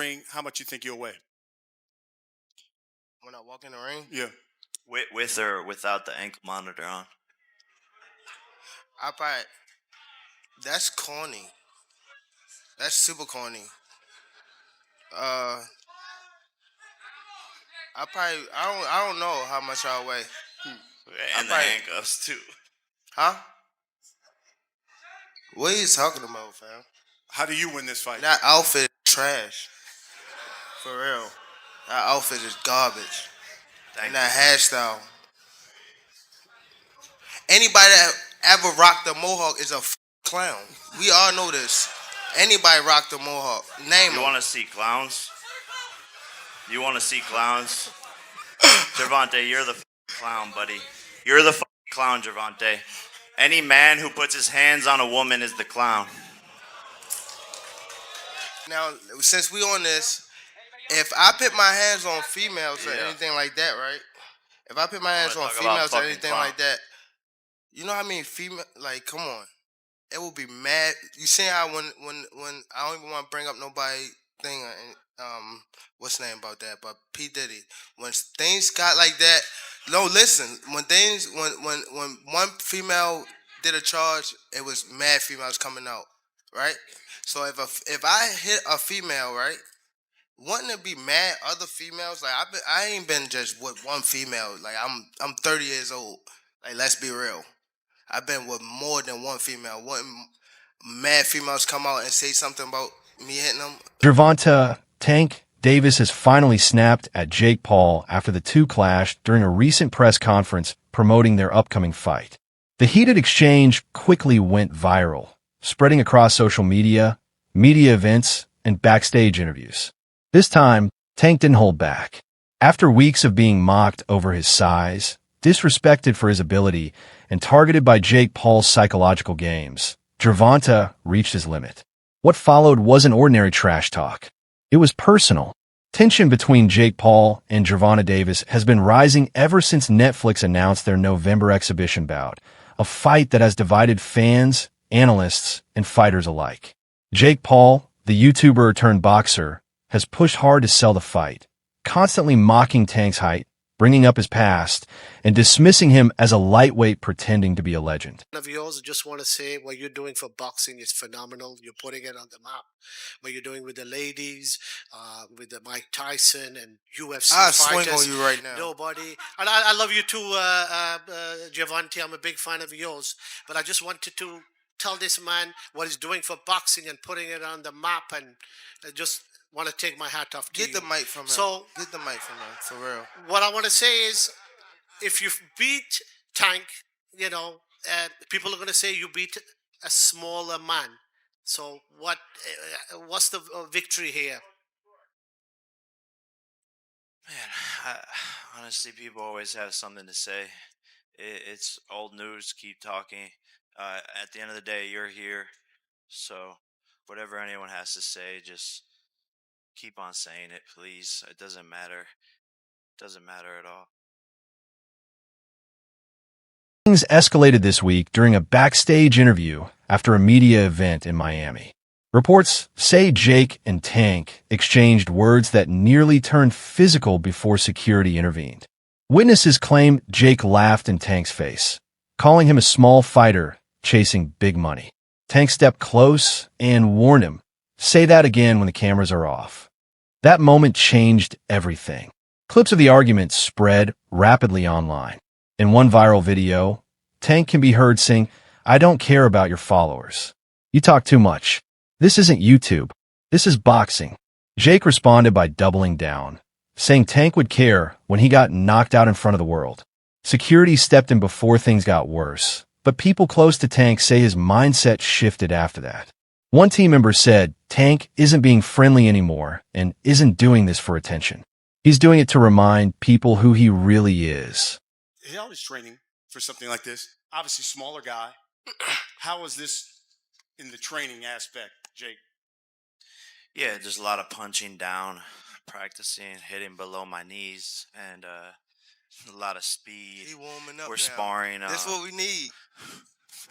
ring, how much you think you'll weigh? When I walk in the ring, Yeah. With or without the ankle monitor on? I probably that's corny. That's super corny. Uh, I don't know how much I weigh. I And the probably handcuffs too. huh? What are you talking about, fam? How do you win this fight? That outfit is trash. For real. That outfit is garbage. Thank And you. that hairstyle. Anybody that ever rocked a mohawk is a clown. We all know this. Anybody rocked a mohawk. Name You them. want to see clowns? You want to see clowns? Gervonta, you're the clown, buddy. You're the clown, Gervonta. Any man who puts his hands on a woman is the clown. Now, since we on this, if I put my hands on females or anything like that, right? If I put my hands on talk about females or fucking anything clown. like that, you know how many female? Like, come on, it will be mad. You see how when I don't even want to bring up nobody thing, what's the name about that? But P Diddy, when things got like that, no, listen. When one female did a charge, it was mad females coming out, right? So if I hit a female, right? Wouldn't it be mad other females? Like I ain't been just with one female. Like I'm 30 years old. Like let's be real. I've been with more than one female. Wouldn't mad females come out and say something about me hitting them? Gervonta, Tank Davis has finally snapped at Jake Paul after the two clashed during a recent press conference promoting their upcoming fight. The heated exchange quickly went viral, spreading across social media events, and backstage interviews. This time, Tank didn't hold back. After weeks of being mocked over his size, disrespected for his ability, and targeted by Jake Paul's psychological games, Gervonta reached his limit. What followed wasn't ordinary trash talk. It was personal. Tension between Jake Paul and Gervonta Davis has been rising ever since Netflix announced their November exhibition bout, a fight that has divided fans, analysts, and fighters alike. Jake Paul, the YouTuber turned boxer, has pushed hard to sell the fight, constantly mocking Tank's height, bringing up his past, and dismissing him as a lightweight pretending to be a legend. Of yours, I just want to say what you're doing for boxing is phenomenal. You're putting it on the map. What you're doing with the ladies, with the Mike Tyson and UFC I'll fighters. swing on you right now. Nobody. And I love you too, Gervonta. I'm a big fan of yours. But I just wanted to tell this man what he's doing for boxing and putting it on the map, and just want to take my hat off to you. Get the mic from him. So get the mic from him, for real. what I want to say is, if you beat Tank, people are going to say you beat a smaller man. So what's the victory here? Man, honestly, people always have something to say. It's old news. Keep talking. At the end of the day, you're here. So whatever anyone has to say, just keep on saying it, please. It doesn't matter. It doesn't matter at all. Things escalated this week during a backstage interview after a media event in Miami. Reports say Jake and Tank exchanged words that nearly turned physical before security intervened. Witnesses claim Jake laughed in Tank's face, calling him a small fighter chasing big money. Tank stepped close and warned him, "Say that again when the cameras are off." That moment changed everything. Clips of the argument spread rapidly online. In one viral video, Tank can be heard saying, "I don't care about your followers. You talk too much. This isn't YouTube. This is boxing." Jake responded by doubling down, saying Tank would care when he got knocked out in front of the world. Security stepped in before things got worse, but people close to Tank say his mindset shifted after that. One team member said Tank isn't being friendly anymore and isn't doing this for attention. He's doing it to remind people who he really is. How is training for something like this? Obviously, smaller guy. How was this in the training aspect, Jake? Yeah, just a lot of punching down, practicing, hitting below my knees, and a lot of speed. He warming up. We're now. sparring. That's what we need.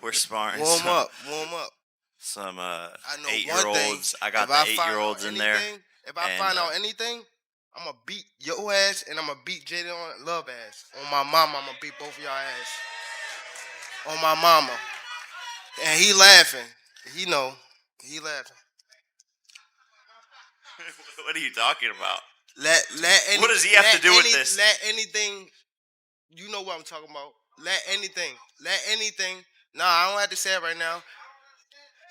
We're sparring. Warm up. Some I know 8-year-olds. I got if the find out 8-year-olds in there. anything, If I find out anything, I'm going to beat your ass and I'm going to beat Jaden Love ass. On my mama, I'm going to beat both of y'all ass. On my mama. And he laughing. He know. He laughing. What are you talking about? What does he have to do with this? Let anything, you know what I'm talking about. Let anything. Nah, I don't have to say it right now.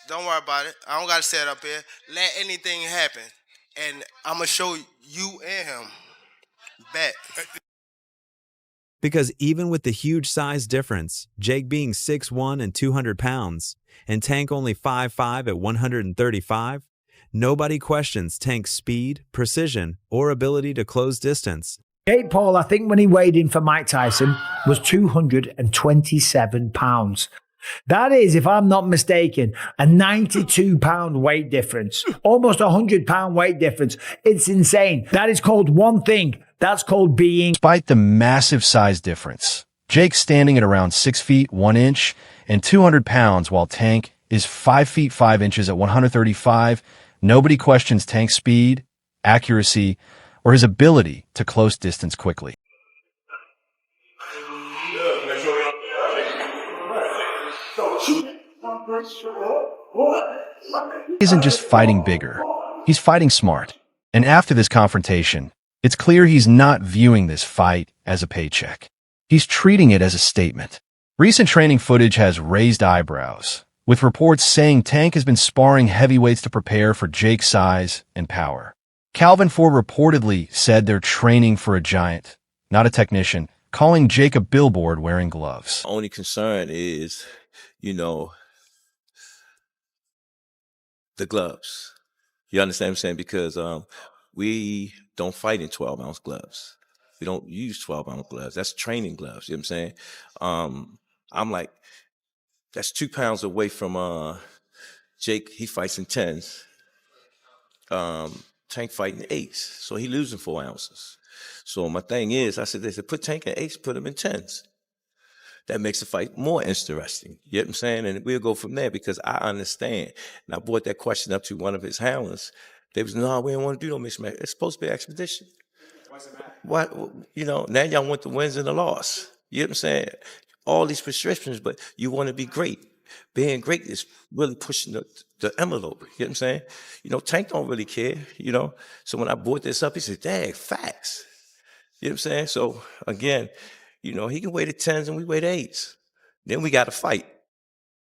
Don't worry about it. I don't got to say it up here. Let anything happen. And I'm going to show you and him. Bet. Because even with the huge size difference, Jake being 6'1" and 200 pounds, and Tank only 5'5" at 135, nobody questions Tank's speed, precision, or ability to close distance. Jake Paul, I think when he weighed in for Mike Tyson, was 227 pounds. That is, if I'm not mistaken, a 92-pound weight difference. Almost a 100-pound weight difference. It's insane. That is called one thing. That's called being... Despite the massive size difference, Jake's standing at around 6 feet 1 inch and 200 pounds, while Tank is 5 feet 5 inches at 135. Nobody questions Tank's speed, accuracy, or his ability to close distance quickly. He isn't just fighting bigger, he's fighting smart. And after this confrontation, it's clear he's not viewing this fight as a paycheck. He's treating it as a statement. Recent training footage has raised eyebrows, with reports saying Tank has been sparring heavyweights to prepare for Jake's size and power. Calvin Ford reportedly said they're training for a giant, not a technician, calling Jake a billboard wearing gloves. Only concern is, the gloves. You understand what I'm saying? Because we don't fight in 12-ounce gloves. We don't use 12-ounce gloves. That's training gloves. You know what I'm saying? I'm like, that's 2 pounds away from Jake. He fights in 10s. Tank fighting 8s. So he losing 4 ounces. So my thing is, I said, they said, put Tank in 8s, put him in 10s. That makes the fight more interesting. You know what I'm saying? And we'll go from there because I understand. And I brought that question up to one of his handlers. They was, no, we don't want to do no mixed match. It's supposed to be expedition. What's the matter? What, now y'all want the wins and the loss. You know what I'm saying? All these prescriptions, but you want to be great. Being great is really pushing the envelope. You know what I'm saying? Tank don't really care, So when I brought this up, he said, dang, facts. You know what I'm saying? So again, he can weigh the 10s and we weigh the 8s. Then we got to fight.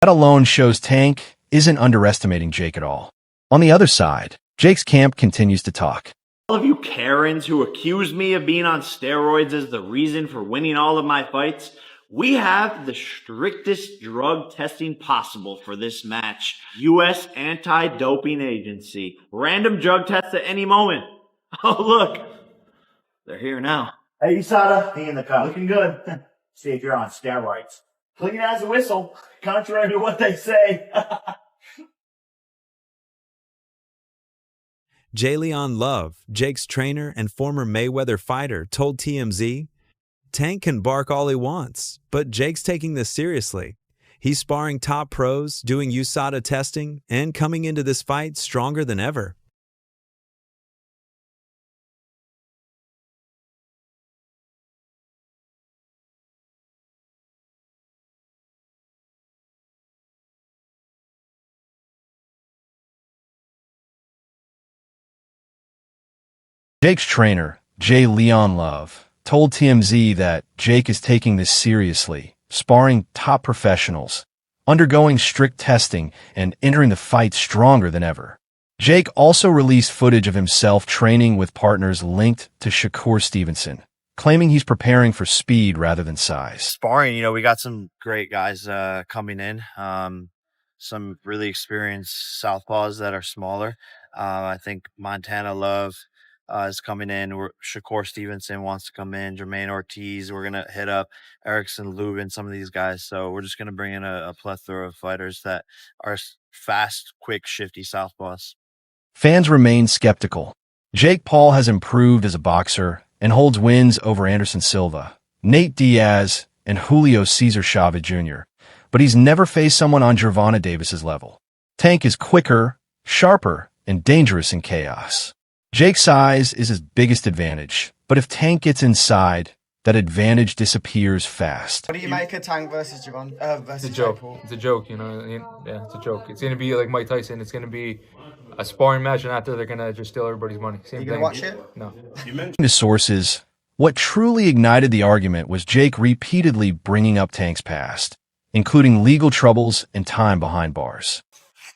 That alone shows Tank isn't underestimating Jake at all. On the other side, Jake's camp continues to talk. All of you Karens who accuse me of being on steroids as the reason for winning all of my fights, we have the strictest drug testing possible for this match. U.S. Anti-Doping Agency. Random drug tests at any moment. Oh, look. They're here now. Hey, USADA, hang in the car. Looking good. See if you're on steroids. Clean as a whistle, contrary to what they say. Jalen Love, Jake's trainer and former Mayweather fighter, told TMZ, Tank can bark all he wants, but Jake's taking this seriously. He's sparring top pros, doing USADA testing, and coming into this fight stronger than ever. Jake's trainer, Jalen Love, told TMZ that Jake is taking this seriously, sparring top professionals, undergoing strict testing, and entering the fight stronger than ever. Jake also released footage of himself training with partners linked to Shakur Stevenson, claiming he's preparing for speed rather than size. Sparring, we got some great guys coming in, some really experienced southpaws that are smaller. I think Montana Love is coming in. Shakur Stevenson wants to come in. Jermaine Ortiz. We're going to hit up Erickson Lubin, some of these guys. So we're just going to bring in a plethora of fighters that are fast, quick, shifty southpaws. Fans remain skeptical. Jake Paul has improved as a boxer and holds wins over Anderson Silva, Nate Diaz, and Julio Cesar Chavez Jr., but he's never faced someone on Gervonta Davis's level. Tank is quicker, sharper, and dangerous in chaos. Jake's size is his biggest advantage, but if Tank gets inside, that advantage disappears fast. What do you make of Tank versus Gervonta? Versus It's a joke. Jake Paul? It's a joke, you know. Yeah, it's a joke. It's gonna be like Mike Tyson. It's gonna be a sparring match, and after they're gonna just steal everybody's money. Same You thing. gonna watch it? No. To sources, what truly ignited the argument was Jake repeatedly bringing up Tank's past, including legal troubles and time behind bars.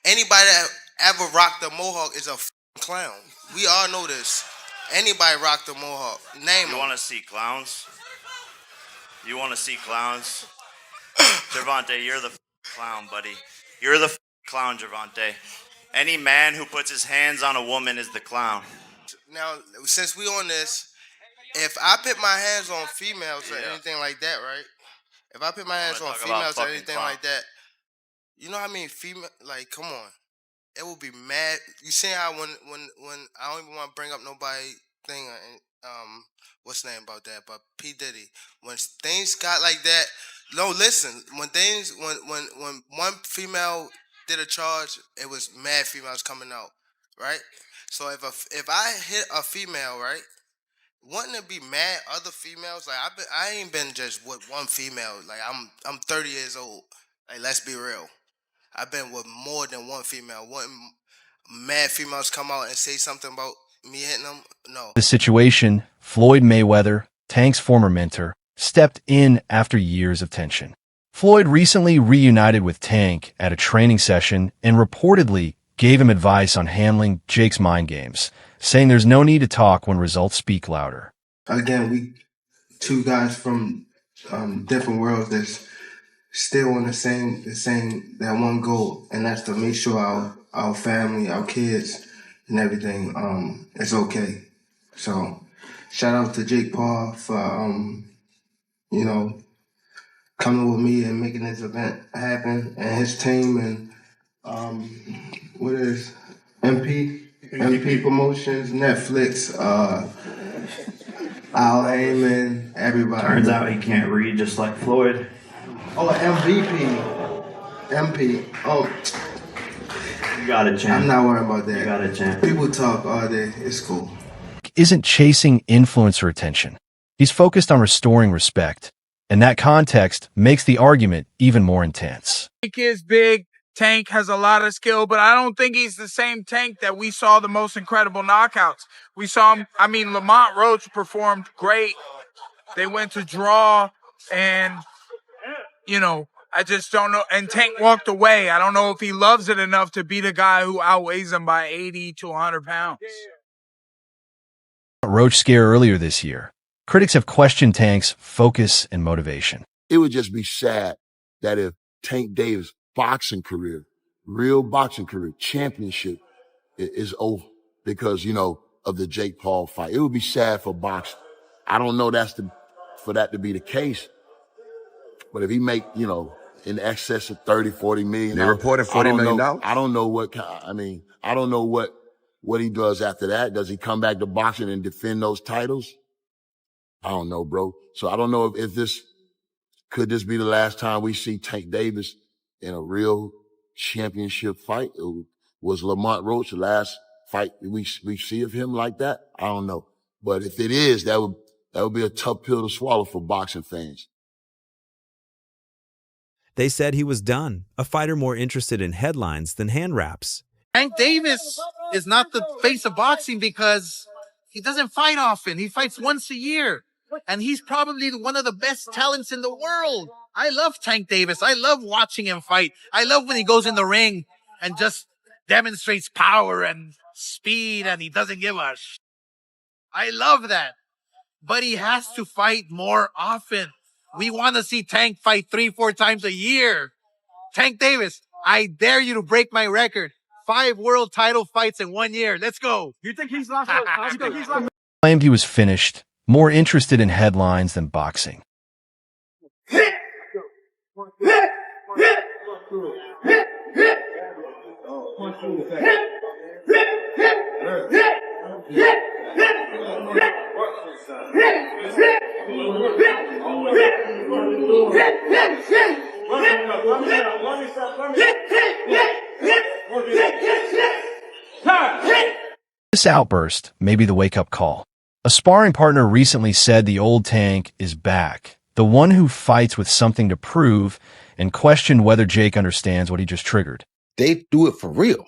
Anybody that ever rocked a mohawk is a clown. We all know this. Anybody rocked a mohawk. Name You them. want to see clowns? You want to see clowns? Gervonta, you're the clown, buddy. You're the clown, Gervonta. Any man who puts his hands on a woman is the clown. Now, since we on this, if I put my hands on females or anything like that, right? If I put my hands on females or anything like that, you know how I mean? Female, like, come on. It will be mad. You see how when I don't even want to bring up nobody thing, what's the name about that? But P Diddy, when things got like that, no, listen. When one female did a charge, it was mad females coming out, right? So if I hit a female, right, wouldn't it be mad other females? Like I ain't been just with one female. Like I'm 30 years old. Like let's be real. I've been with more than one female. Wouldn't mad females come out and say something about me hitting them? No. The situation, Floyd Mayweather, Tank's former mentor, stepped in after years of tension. Floyd recently reunited with Tank at a training session and reportedly gave him advice on handling Jake's mind games, saying there's no need to talk when results speak louder. Again, we two guys from different worlds that's still on the same that one goal, and that's to make sure our family, our kids, and everything is okay. So shout out to Jake Paul for coming with me and making this event happen, and his team, and what is MP Promotions, Netflix, Al Heyman, everybody. Turns out he can't read just like Floyd. Oh, MP. Oh, You got it, champ. I'm not worried about that. You got it, champ. People talk all day. It's cool. Isn't chasing influencer attention. He's focused on restoring respect, and that context makes the argument even more intense. Tank is big. Tank has a lot of skill, but I don't think he's the same Tank that we saw the most incredible knockouts. We saw him, Lamont Roach performed great. They went to draw, and I just don't know. And Tank walked away. I don't know if he loves it enough to beat a guy who outweighs him by 80 to 100 pounds. Roach scare earlier this year. Critics have questioned Tank's focus and motivation. It would just be sad that if Tank Davis' boxing career, real boxing career, championship is over because, of the Jake Paul fight. It would be sad for boxing. I don't know for that to be the case. But if he make, in excess of 30, 40 million. They reported $40 million. I don't know I don't know what he does after that. Does he come back to boxing and defend those titles? I don't know, bro. So I don't know if could this be the last time we see Tank Davis in a real championship fight? Was Lamont Roach the last fight we see of him like that? I don't know. But if it is, that would be a tough pill to swallow for boxing fans. They said he was done, a fighter more interested in headlines than hand wraps. Tank Davis is not the face of boxing because he doesn't fight often. He fights once a year. And he's probably one of the best talents in the world. I love Tank Davis. I love watching him fight. I love when he goes in the ring and just demonstrates power and speed and he doesn't give a I love that. But he has to fight more often. We want to see Tank fight 3-4 times a year. Tank Davis, I dare you to break my record. 5 world title fights in 1 year. Let's go. You think he's lost? Claimed he was finished, more interested in headlines than boxing. This outburst may be the wake-up call. A sparring partner recently said the old Tank is back, the one who fights with something to prove, and questioned whether Jake understands what he just triggered. They do it for real.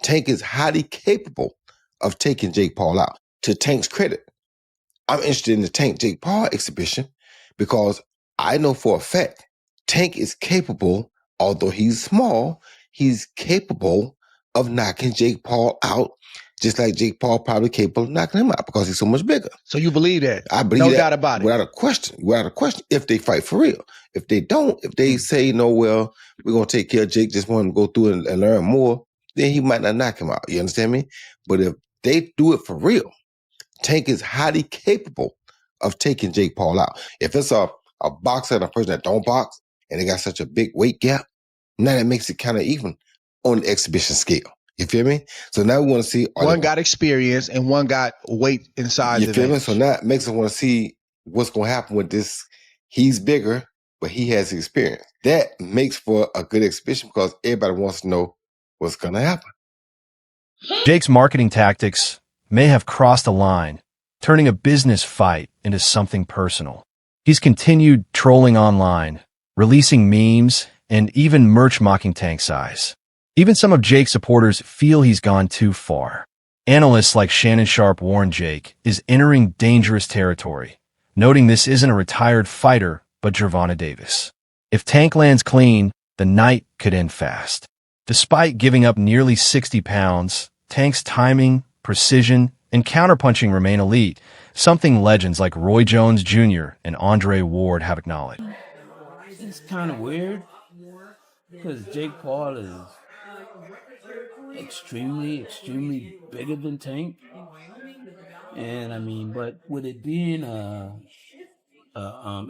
Tank is highly capable of taking Jake Paul out. To Tank's credit, I'm interested in the Tank Jake Paul exhibition because I know for a fact Tank is capable, although he's small, he's capable of knocking Jake Paul out, just like Jake Paul probably capable of knocking him out because he's so much bigger. So you believe that? I believe no that doubt about it. Without a question, if they fight for real. If they don't, if they say, no, well, we're going to take care of Jake, just want him to go through and learn more, then he might not knock him out. You understand me? But if they do it for real, Tank is highly capable of taking Jake Paul out. If it's a boxer and a person that don't box, and they got such a big weight gap, now that makes it kind of even on the exhibition scale. You feel me? So now we want to see... One got experience and one got weight and size. You feel me? So now it makes us want to see what's going to happen with this. He's bigger, but he has experience. That makes for a good exhibition because everybody wants to know what's going to happen. Jake's marketing tactics may have crossed a line, turning a business fight into something personal. He's continued trolling online, releasing memes, and even merch mocking Tank's size. Even some of Jake's supporters feel he's gone too far. Analysts like Shannon Sharp warn Jake is entering dangerous territory, noting this isn't a retired fighter, but Gervonta Davis. If Tank lands clean, the night could end fast. Despite giving up nearly 60 pounds, Tank's timing, precision, and counterpunching remain elite, something legends like Roy Jones Jr. and Andre Ward have acknowledged. It's kind of weird because Jake Paul is extremely bigger than Tank, and I mean, but with it being a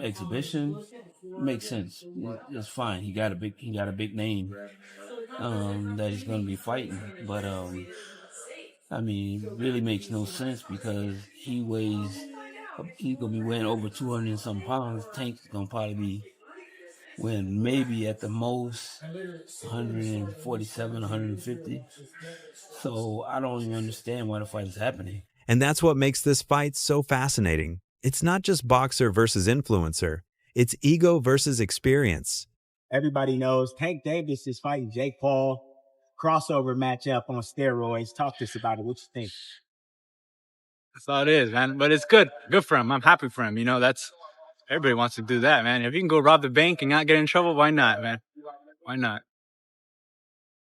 exhibition, it makes sense. It's fine. He got a big name that he's going to be fighting, but I mean, it really makes no sense because he's going to be weighing over 200 and some pounds. Tank's going to probably be weighing maybe at the most 147, 150. So I don't even understand why the fight is happening. And that's what makes this fight so fascinating. It's not just boxer versus influencer. It's ego versus experience. Everybody knows Tank Davis is fighting Jake Paul. Crossover matchup on steroids. Talk to us about it. What you think? That's all it is, man. But it's good. Good for him. I'm happy for him. You know, everybody wants to do that, man. If you can go rob the bank and not get in trouble, why not, man? Why not?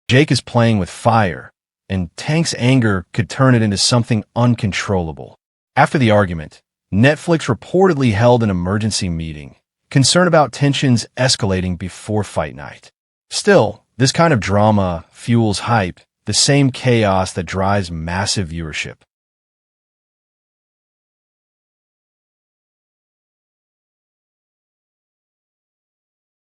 Jake is playing with fire, and Tank's anger could turn it into something uncontrollable. After the argument, Netflix reportedly held an emergency meeting, concerned about tensions escalating before fight night. Still, this kind of drama fuels hype, the same chaos that drives massive viewership.